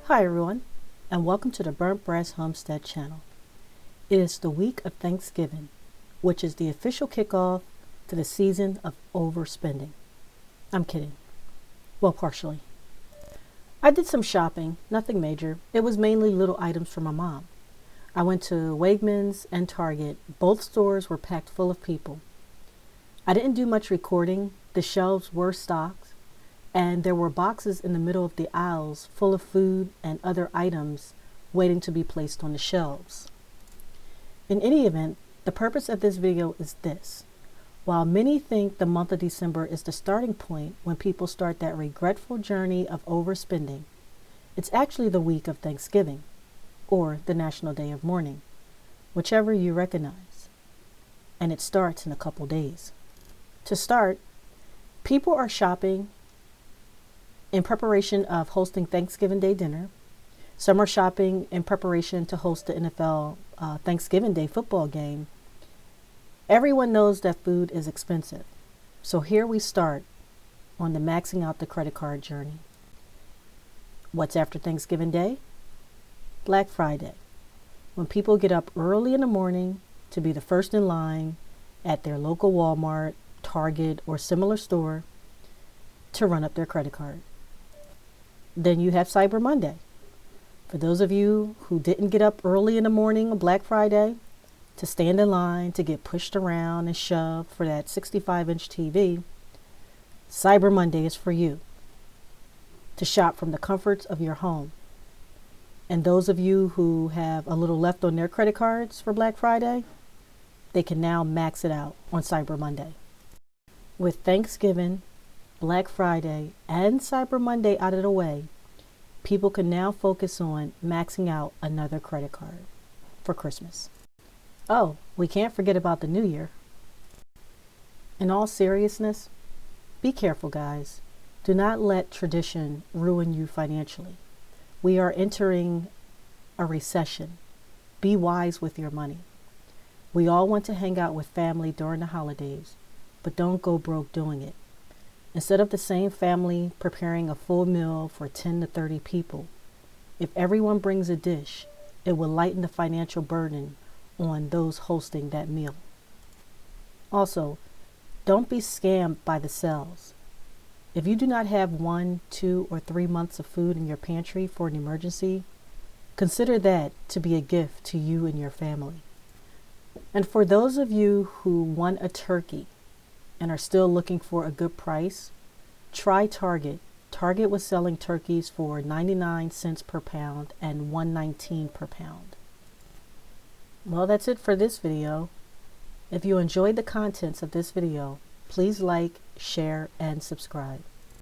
Hi everyone, and welcome to the Burnt Brass Homestead channel. It is the week of Thanksgiving, which is the official kickoff to the season of overspending. I'm kidding. Well, partially. I did some shopping, nothing major. It was mainly little items for my mom. I went to Wegmans and Target. Both stores were packed full of people. I didn't do much recording. The shelves were stocked, and there were boxes in the middle of the aisles full of food and other items waiting to be placed on the shelves. In any event, the purpose of this video is this. While many think the month of December is the starting point when people start that regretful journey of overspending, it's actually the week of Thanksgiving, or the National Day of Mourning, whichever you recognize. And it starts in a couple days. To start, people are shopping in preparation of hosting Thanksgiving Day dinner. Some are shopping in preparation to host the NFL Thanksgiving Day football game. Everyone knows that food is expensive. So here we start on the maxing out the credit card journey. What's after Thanksgiving Day? Black Friday, when people get up early in the morning to be the first in line at their local Walmart, Target, or similar store to run up their credit card. Then you have Cyber Monday. For those of you who didn't get up early in the morning on Black Friday to stand in line to get pushed around and shoved for that 65-inch TV, Cyber Monday is for you to shop from the comforts of your home. And those of you who have a little left on their credit cards for Black Friday, they can now max it out on Cyber Monday. With Thanksgiving, Black Friday, and Cyber Monday out of the way, people can now focus on maxing out another credit card for Christmas. Oh, we can't forget about the New Year. In all seriousness, be careful, guys. Do not let tradition ruin you financially. We are entering a recession. Be wise with your money. We all want to hang out with family during the holidays, but don't go broke doing it. Instead of the same family preparing a full meal for 10 to 30 people, if everyone brings a dish, it will lighten the financial burden on those hosting that meal. Also, don't be scammed by the sales. If you do not have 1, 2, or 3 months of food in your pantry for an emergency, consider that to be a gift to you and your family. And for those of you who want a turkey and are still looking for a good price, try Target. Target was selling turkeys for 99 cents per pound and $1.19 per pound. Well, that's it for this video. If you enjoyed the contents of this video, please like, share, and subscribe.